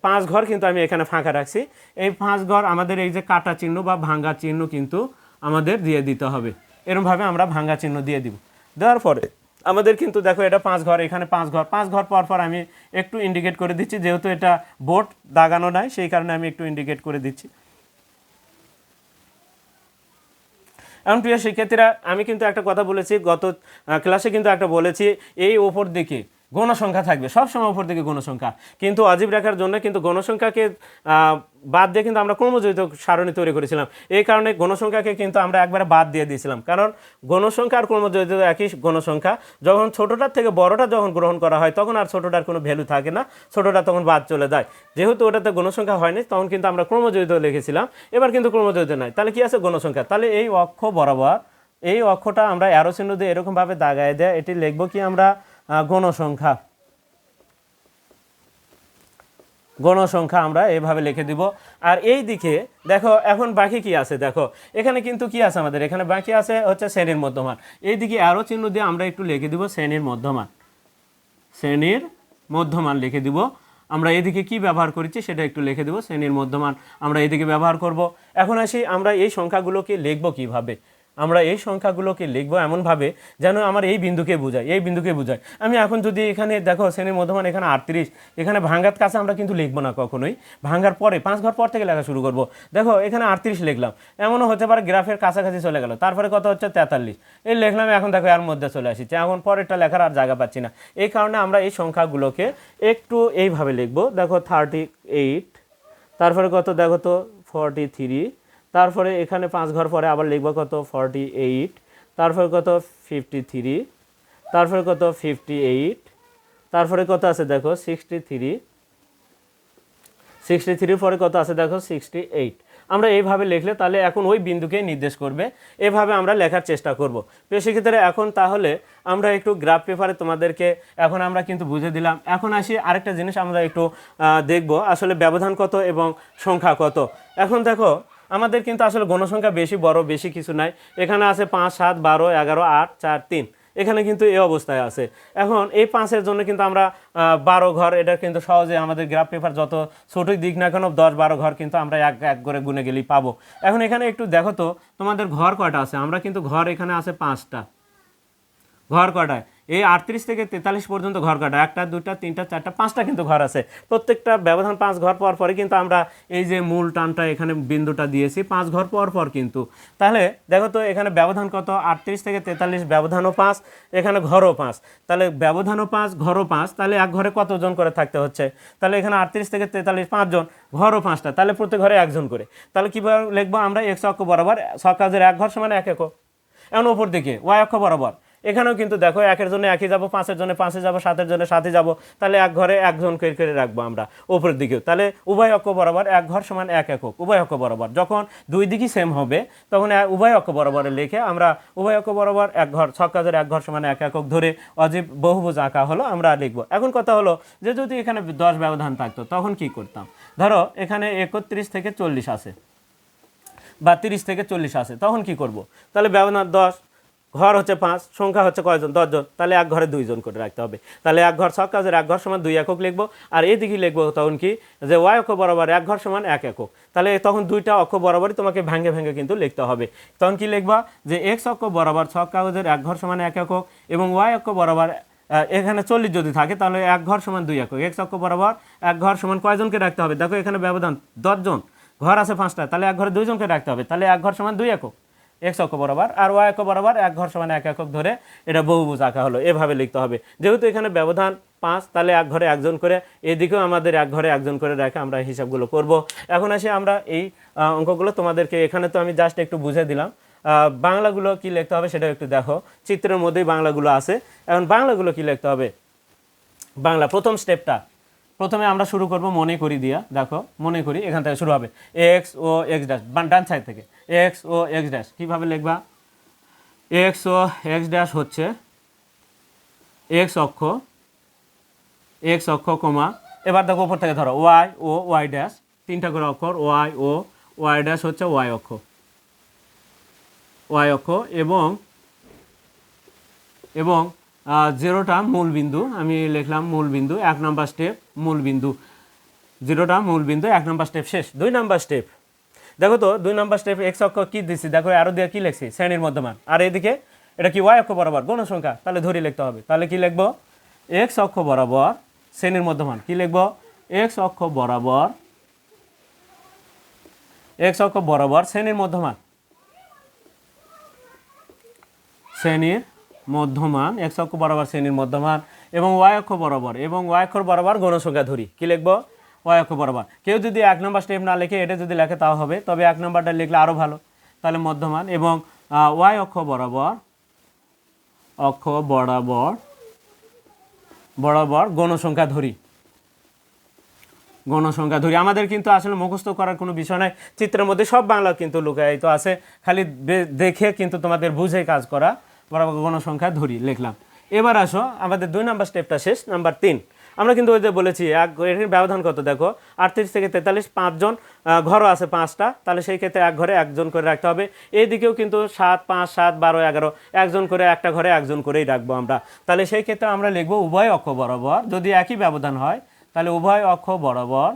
5 ঘর কিন্তু আমি এখানে ফাঁকা রাখছি, এই 5 ঘর আমাদের এই যে কাটা চিহ্ন বা ভাঙ্গা চিহ্ন কিন্তু আমাদের দিয়ে দিতে হবে। এরকমভাবে আমরা ভাঙ্গা চিহ্ন দিয়ে দিব। দেওয়ার পরে আমাদের কিন্তু দেখো এটা 5 ঘর, এখানে 5 ঘর পর পর আমি একটু ইন্ডিকেট করে দিচ্ছি, যেহেতু এটা বোর্ড দাগানো নাই সেই কারণে আমি একটু ইন্ডিকেট করে দিচ্ছি। এখন প্রিয় শিক্ষার্থীরা, আমি কিন্তু একটা কথা বলেছি গত ক্লাসে, কিন্তু একটা বলেছি এই ওপর দিকে গণসংখ্যা থাকবে, সবসময় উপর দিকে গণসংখ্যা, কিন্তু অজীব রেখার জন্য কিন্তু গণসংখ্যাকে বাদ দিয়ে কিন্তু আমরা ক্রমযোজিত সারণী তৈরি করেছিলাম। এই কারণে গণসংখ্যাকে কিন্তু আমরা একবারে বাদ দিয়ে দিয়েছিলাম, কারণ গণসংখ্যা আর ক্রমযোজিত একই গণসংখ্যা। যখন ছোটোটার থেকে বড়টা যখন গ্রহণ করা হয় তখন আর ছোটোটার কোনো ভ্যালু থাকে না, ছোটোটা তখন বাদ চলে যায়। যেহেতু ওটাতে গণসংখ্যা হয়নি তখন কিন্তু আমরা ক্রমযোজিত লিখেছিলাম, এবার কিন্তু ক্রমযোজিত নাই, তাহলে কি আছে গণসংখ্যা। তাহলে এই অক্ষ বরাবর এই অক্ষটা আমরা অ্যারো চিহ্ন দিয়ে এরকমভাবে দাগায় দেয়, এটি লিখবো কি আমরা গণসংখ্যা। গণসংখ্যা আমরা এভাবে লিখে দিব। আর এই দিকে দেখো এখন বাকি কি আছে, দেখো এখানে কিন্তু কি আছে আমাদের, এখানে বাকি আছে হচ্ছে শ্রেণীর মধ্যমান। এই দিকে অ্যারো চিহ্ন দিয়ে আমরা একটু লিখে দিব শ্রেণীর মধ্যমান, শ্রেণীর মধ্যমান লিখে দিব। আমরা এদিকে কি ব্যবহার করেছি সেটা একটু লিখে দেব, শ্রেণীর মধ্যমান আমরা এদিকে ব্যবহার করব। এখন আসি আমরা এই সংখ্যাগুলোকে লিখব কিভাবে। আমরা এই সংখ্যাগুলোকে লিখব এমনভাবে যেন আমার এই বিন্দুকে বোঝায়, এই বিন্দুকে বোঝায়। আমি এখন যদি এখানে দেখো শ্রেণীর মধ্যমান এখানে 38, এখানে ভাঙ্গার কাছে আমরা কিন্তু লিখবো না কখনোই, ভাঙ্গার পরে 5 ঘর পর থেকে লেখা শুরু করব। দেখো এখানে 38 লিখলাম, এমনও হতে পারে গ্রাফের কাছাকাছি চলে গেল, তারপরে কত হচ্ছে 43, এই লিখলাম, এখন দেখো এর মধ্যে চলে আসছে, এখন পরেরটা লেখার আর জায়গা পাচ্ছি না। এই কারণে আমরা এই সংখ্যাগুলোকে একটু এইভাবে লিখবো। দেখো 38, তারপরে কত দেখো তো 43, তারপরে এখানে 5 ঘর পরে আবার লিখবো কত 48, তারপরে কত 53, তারপরে কত 58, তারপরে কত আছে দেখো 63 পরে কত আছে দেখো 68। আমরা এইভাবে লিখলে তাহলে এখন ওই বিন্দুকে নির্দেশ করবে, এভাবে আমরা লেখার চেষ্টা করব। প্রিয় শিক্ষার্থীরা, এখন তাহলে আমরা একটু গ্রাফ পেপারে তোমাদেরকে এখন আমরা কিন্তু বুঝে দিলাম। এখন আসি আরেকটা জিনিস আমরা একটু দেখব, আসলে ব্যবধান কত এবং সংখ্যা কত। এখন দেখো আমাদের কিন্তু আসলে গণসংখ্যা বেশি বড়, বেশি কিছু নাই। এখানে আছে 5, 7, 12, 11, 8, 4, 3, এখানে কিন্তু এই অবস্থায় আছে। এখন এই 5-এর জন্য কিন্তু আমরা 12 ঘর, এটা কিন্তু সহজে আমাদের গ্রাফ পেপার যত ছোটোই দিক না কেন 10-12 ঘর কিন্তু আমরা এক এক করে গুনে গেলেই পাবো। এখন এখানে একটু দেখো তো তোমাদের ঘর কয়টা আছে। আমরা কিন্তু ঘর এখানে আছে 5টা। ঘর কটায় এই 38 থেকে 43 পর্যন্ত ঘর কটা, 1টা 2টা 3টা 4টা 5টা কিন্তু ঘর আছে। প্রত্যেকটা ব্যবধান 5 ঘর পর পরে কিন্তু আমরা এই যে মূল টানটা এখানে বিন্দুটা দিয়েছি 5 ঘর পর পর কিন্তু। তাহলে দেখো তো এখানে ব্যবধান কত, 38 থেকে 43, ব্যবধানও 5, এখানে ঘরও 5। তাহলে ব্যবধানও 5, ঘরও 5, তাহলে এক ঘরে কতজন করে থাকতে হচ্ছে। তাহলে এখানে 38 থেকে 43 5 জন, ঘরও 5টা, তাহলে প্রত্যেক ঘরে একজন করে। তাহলে কীভাবে লিখবো আমরা, x অক্ষ বরাবর ছক্কাজের 1 ঘর সমান 1 একক। এখন ওপর দিকে y অক্ষ বরাবর এখানেও কিন্তু দেখো 1-এর জন্য 1-ই যাবো, 5-এর জন্য 5-এ যাবো, 7-এর জন্য 7-এ যাবো, তাহলে এক ঘরে একজন করে রাখবো আমরা উপরের দিকেও। তাহলে উভয় অক্ষ বরাবর 1 ঘর সমান 1 একক। উভয় অক্ষ বরাবর যখন দুই দিকই সেম হবে তখন উভয় অক্ষ বরাবরে লিখে আমরা উভয় অক্ষ বরাবর 1 ঘর, ছক্কাজের 1 ঘর সমান 1 একক ধরে অজীব বহুভুজ আঁকা হলো আমরা লিখবো। এখন কথা হলো যে যদি এখানে 10 ব্যবধান থাকতো তখন কি করতাম। ধরো এখানে 31 থেকে 40 আছে বা 30 থেকে 40 আছে, তখন কি করব। তাহলে ব্যবধান 10, ঘর হচ্ছে 5, সংখ্যা হচ্ছে কয়জন 10 জন, তাহলে এক ঘরে 2 জন করে রাখতে হবে। তাহলে 1 ঘর ছক্কাজের 1 ঘর সমান 2 একক লিখবো। আর এদিকে লিখবো তখন কি, যে y অক্ষ বরাবর 1 ঘর সমান 1 একক। তাহলে তখন দুইটা অক্ষ বরাবরই তোমাকে ভেঙে ভেঙে কিন্তু লিখতে হবে। তখন কি লিখবা, যে x অক্ষ বরাবর ছক্কাজের 1 ঘর সমান 1 একক এবং y অক্ষ বরাবর এখানে 40 যদি থাকে তাহলে 1 ঘর সমান 2 একক। x অক্ষ বরাবর 1 ঘর সমান কয়জনকে রাখতে হবে, দেখো এখানে ব্যবধান 10 জন, ঘর আছে 5টা, তাহলে 1 ঘরে 2 জনকে রাখতে হবে। তাহলে 1 ঘর সমান 2 একক x অক্ষ বরাবর, আর y অক্ষ বরাবর 1 ঘর সমান 1 একক ধরে এটা বহুভুজ আঁকা হলো। এভাবে লিখতে হবে। যেহেতু এখানে ব্যবধান 5, তাহলে 1 ঘরে একজন করে, এদিকেও আমাদের 1 ঘরে একজন করে রেখে আমরা হিসাবগুলো করব। এখন আসি আমরা এই অঙ্কগুলো তোমাদেরকে, এখানে তো আমি জাস্ট একটু বুঝে দিলাম। বাংলাগুলো কি লিখতে হবে সেটা একটু দেখো, চিত্রের মধ্যেই বাংলাগুলো আছে। এখন বাংলাগুলো কি লিখতে হবে, বাংলা প্রথম স্টেপটা প্রথমে আমরা শুরু করব মনে করি দিয়া। দেখো মনে করি, এখান থেকে শুরু হবে এক্স ও এক্স ড্যাশ, ডান সাইড থেকে এক্স ও এক্স ড্যাশ। কীভাবে লিখবা, এক্স ও এক্স ড্যাশ হচ্ছে এক্স অক্ষ কমা, এবার দেখো উপর থেকে ধরো ওয়াই ও ওয়াই ড্যাশ, 3টা করে অক্ষর, ওয়াই ও ওয়াই ড্যাশ হচ্ছে ওয়াই অক্ষ এবং 0টা মূল বিন্দু, আমি লিখলাম মূল বিন্দু, 1 নম্বর স্টেপ মূল বিন্দু, 0টা মূল বিন্দু, 1 নম্বর স্টেপ শেষ। 2 নম্বর স্টেপ দেখো তো, 2 নম্বর স্টেপ এক্স অক্ষ কী দিচ্ছি দেখো, আরও দিয়ে কী লিখছি, শ্রেণীর মধ্যমান, আর এদিকে এটা কি ওয়াই অক্ষ বরাবর গণসংখ্যা, তাহলে ধরে লিখতে হবে। তাহলে কি লিখবো, এক্স অক্ষ বরাবর শ্রেণীর মধ্যমান, কি লিখবো, এক্স অক্ষ বরাবর শ্রেণীর মধ্যমান, x অক্ষ বরাবর শ্রেণীর মধ্যমান এবং y অক্ষ বরাবর গণসংখ্যা ধরি, কি লিখবো, y অক্ষ বরাবর। কেউ যদি 1 নম্বর স্টেপ না লিখে এটা যদি লেখে তাও হবে, তবে 1 নম্বরটা লিখলে আরও ভালো। তাহলে মধ্যমান এবং y অক্ষ বরাবর গণসংখ্যা ধরি। আমাদের কিন্তু আসলে মুখস্থ করার কোনো বিষয় নাই, চিত্রের মধ্যে সব বাংলা কিন্তু লুকায়িত আছে, খালি দেখে কিন্তু তোমাদের বুঝে কাজ করা। বরাবর গণসংখ্যা ধরি লিখলাম। এবার আসো আমাদের 2 নম্বর স্টেপটা শেষ, নাম্বার 3। আমরা কিন্তু ওই যে বলেছি এর ব্যবধান কত দেখো, 38 থেকে 43, 5 জন, ঘরও আছে 5টা, তাহলে সেই ক্ষেত্রে এক ঘরে একজন করে রাখতে হবে। এইদিকেও কিন্তু 7, 5, 7, 12, 11 একজন করে একটা ঘরে একজন করেই রাখবো আমরা। তাহলে সেই ক্ষেত্রে আমরা লিখবো উভয় অক্ষ বরাবর, যদি একই ব্যবধান হয় তাহলে উভয় অক্ষ বরাবর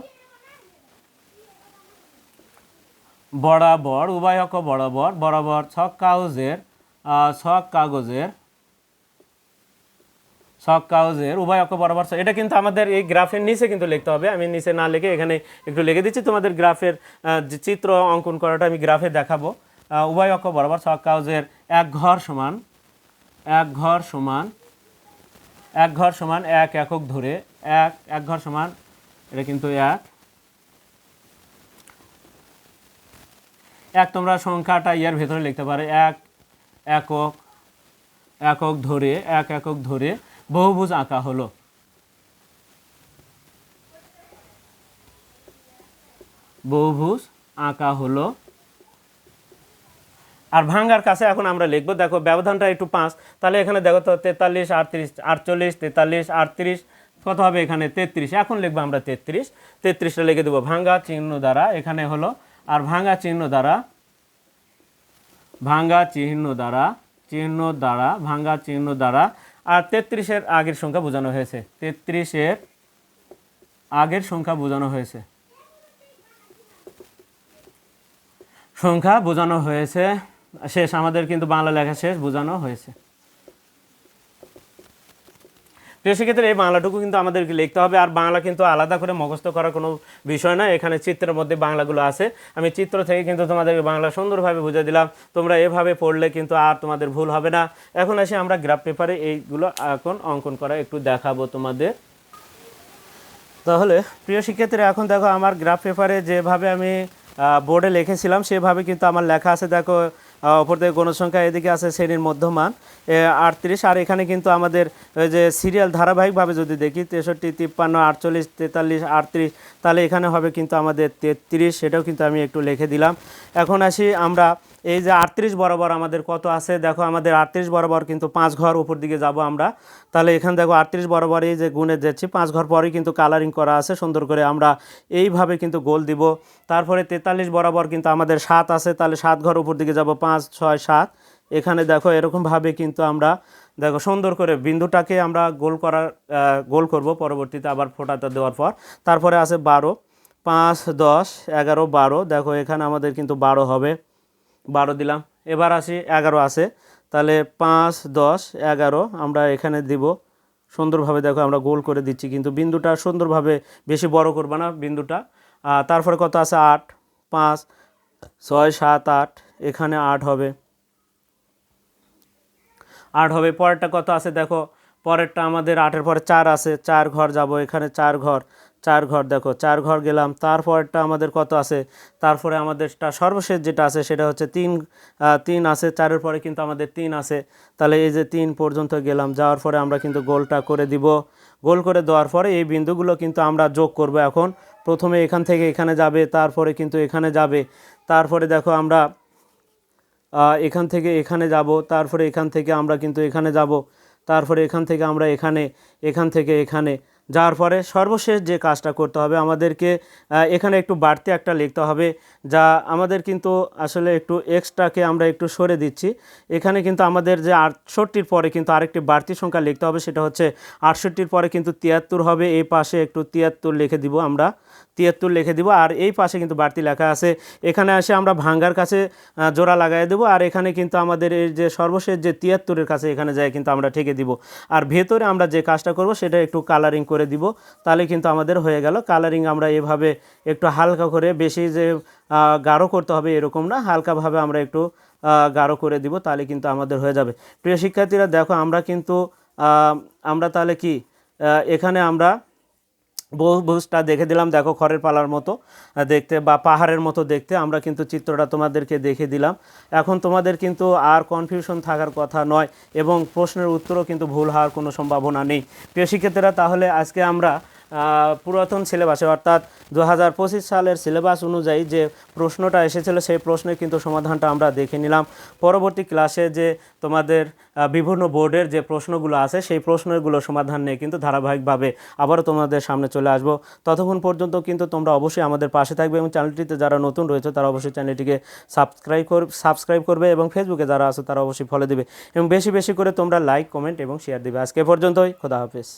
উভয় অক্ষ বরাবর ছক কাগজের উভয় অক্ষ বরাবর। এটা কিন্তু আমাদের এই গ্রাফের নিচে কিন্তু লিখতে হবে, আমি নিচে না লিখে এখানে একটু লিখে দিচ্ছি। তোমাদের গ্রাফের যে চিত্র অঙ্কন করাটা আমি গ্রাফে দেখাবো। উভয় অক্ষ বরাবর ছক কাগজের এক ঘর সমান 1 একক ধরে, এক ঘর সমান, এটা কিন্তু এক তোমরা সংখ্যাটা ইয়ার ভেতরে লিখতে পারে, একক ধরে বহুভুজ আঁকা হলো। আর ভাঙ্গার কাছে এখন আমরা লিখবো, দেখো ব্যবধানটা একটু 5, তাহলে এখানে দেখো তো 43, 38, 48, 43, 38 কত হবে এখানে 33। এখন লিখবো আমরা 33টা লিখে দেবো ভাঙ্গা চিহ্ন দ্বারা, এখানে হলো। আর ভাঙ্গা চিহ্ন দ্বারা আর 33-এর আগের সংখ্যা বোঝানো হয়েছে, 33-এর আগের সংখ্যা বোঝানো হয়েছে শেষ, আমাদের কিন্তু বাংলা লেখা শেষ, বোঝানো হয়েছে। প্রিয় সেক্ষেত্রে এই বাংলাটুকু কিন্তু আমাদেরকে লিখতে হবে। আর বাংলা কিন্তু আলাদা করে মুখস্থ করার কোনো বিষয় না, এখানে চিত্রের মধ্যে বাংলাগুলো আছে। আমি চিত্র থেকে কিন্তু তোমাদেরকে বাংলা সুন্দরভাবে বুঝিয়ে দিলাম, তোমরা এভাবে পড়লে কিন্তু আর তোমাদের ভুল হবে না। এখন আসি আমরা গ্রাফ পেপারে এইগুলো এখন অঙ্কন করা একটু দেখাবো তোমাদের। তাহলে প্রিয় শিক্ষার্থীরা এখন দেখো আমার গ্রাফ পেপারে যেভাবে আমি বোর্ডে লিখেছিলাম সেভাবে কিন্তু আমার লেখা আছে। দেখো ওপর থেকে গণসংখ্যা, এদিকে আছে শ্রেণীর মধ্যমান 38, আর এখানে কিন্তু আমাদের ওই যে সিরিয়াল ধারাবাহিকভাবে যদি দেখি 63, 53, 48, 43, 38, তাহলে এখানে হবে কিন্তু আমাদের 33, সেটাও কিন্তু আমি একটু লিখে দিলাম। এখন আসি আমরা এই যে 38 বরাবর আমাদের কত আছে, দেখো আমাদের 38 বরাবর কিন্তু 5 ঘর উপর দিকে যাব আমরা। তাহলে এখানে দেখো 38 বরাবর এই যে গুণে যাচ্ছি, 5 ঘর পরেই কিন্তু কালারিং করা আছে সুন্দর করে, আমরা এইভাবে কিন্তু গোল দিব। তারপরে 43 বরাবর কিন্তু আমাদের 7 আছে, তাহলে 7 ঘর উপর দিকে যাব, 5, 6, 7। এখানে দেখো এরকমভাবে কিন্তু আমরা দেখো সুন্দর করে বিন্দুটাকে আমরা গোল করব পরবর্তীতে আবার ফোঁটাটা দেওয়ার পর। তারপরে আছে 12, 5, 10, 11, 12, দেখো এখানে আমাদের কিন্তু 12 হবে, 12 দিলাম। এবার আসি 11 আছে, তাহলে 5, 10, 11 আমরা এখানে দিব সুন্দরভাবে। দেখো আমরা গোল করে দিচ্ছি, কিন্তু বিন্দুটা সুন্দরভাবে বেশি বড় করবা না বিন্দুটা। তারপরে কত আছে 8, 5, 6, 7, 8, এখানে 8 হবে। পরেরটা কত আছে দেখো, পরেরটা আমাদের 8-এর পরে 4 আছে, 4 ঘর যাব, এখানে 4 ঘর, দেখো 4 ঘর গেলাম। তারপরটা আমাদের কত আছে, তারপরে আমাদেরটা সর্বশেষ যেটা আছে সেটা হচ্ছে 3 আছে, 4-এর পরে কিন্তু আমাদের 3 আছে। তাহলে এই যে 3 পর্যন্ত গেলাম, যাওয়ার পরে আমরা কিন্তু গোলটা করে দিব। গোল করে দেওয়ার পরে এই বিন্দুগুলো কিন্তু আমরা যোগ করব। এখন প্রথমে এখান থেকে এখানে যাবে, তারপরে কিন্তু এখানে যাবে, তারপরে দেখো আমরা এখান থেকে এখানে যাব, তারপরে এখান থেকে আমরা কিন্তু এখানে যাব, তারপরে এখান থেকে আমরা এখান থেকে এখানে যাওয়ার পরে সর্বশেষ যে কাজটা করতে হবে আমাদেরকে, এখানে একটু বাড়তি একটা লিখতে হবে, যা আমাদের কিন্তু আসলে একটু এক্সট্রাকে আমরা একটু সরে দিচ্ছি। এখানে কিন্তু আমাদের যে 68-র পরে কিন্তু আরেকটি বাড়তি সংখ্যা লিখতে হবে, সেটা হচ্ছে 68-র পরে কিন্তু 73 হবে। এই পাশে একটু 73 লিখে দিব, আমরা 73 লিখে দিব। আর এই পাশে কিন্তু বাড়তি লেখা আছে, এখানে এসে আমরা ভাঙ্গার কাছে জোড়া লাগাই দেবো। আর এখানে কিন্তু আমাদের এই যে সর্বশেষ যে 73-এর কাছে এখানে যায় কিন্তু আমরা ঠেকে দিব। আর ভেতরে আমরা যে কাজটা করব সেটা একটু কালারিং করে দিব, তাহলে কিন্তু আমাদের হয়ে গেল। কালারিং আমরা এভাবে একটু হালকা করে, বেশি যে গাঢ় করতে হবে এরকম না, হালকাভাবে আমরা একটু গাঢ় করে দিব, তাহলে কিন্তু আমাদের হয়ে যাবে। প্রিয় শিক্ষার্থীরা দেখো আমরা তাহলে কি এখানে আমরা বহুভুজটা দেখে দিলাম, দেখো খড়ের পালার মতো দেখতে বা পাহাড়ের মতো দেখতে, আমরা কিন্তু চিত্রটা তোমাদেরকে দেখে দিলাম। এখন তোমাদের কিন্তু আর কনফিউশন থাকার কথা নয়, এবং প্রশ্নের উত্তরও কিন্তু ভুল হওয়ার কোনো সম্ভাবনা নেই। প্রিয় শিক্ষার্থীরা, তাহলে আজকে আমরা পুরাতন সিলেবাসে অর্থাৎ 2025 সালের সিলেবাস অনুযায়ী যে প্রশ্নটা এসেছিল সেই প্রশ্নের কিন্তু সমাধানটা আমরা দেখে নিলাম। পরবর্তী ক্লাসে যে তোমাদের বিভিন্ন বোর্ডের যে প্রশ্নগুলো আছে সেই প্রশ্নগুলো সমাধান নিয়ে কিন্তু ধারাবাহিকভাবে আবারও তোমাদের সামনে চলে আসব। ততক্ষণ পর্যন্ত কিন্তু তোমরা অবশ্যই আমাদের পাশে থাকবে এবং চ্যানেলটিতে যারা নতুন রয়েছে তারা অবশ্যই চ্যানেলটিকে সাবস্ক্রাইব করবে এবং ফেসবুকে যারা আছে তারা অবশ্যই ফলো দেবে এবং বেশি বেশি করে তোমরা লাইক, কমেন্ট এবং শেয়ার দিবে। আজকে পর্যন্তই, খোদা হাফেজ।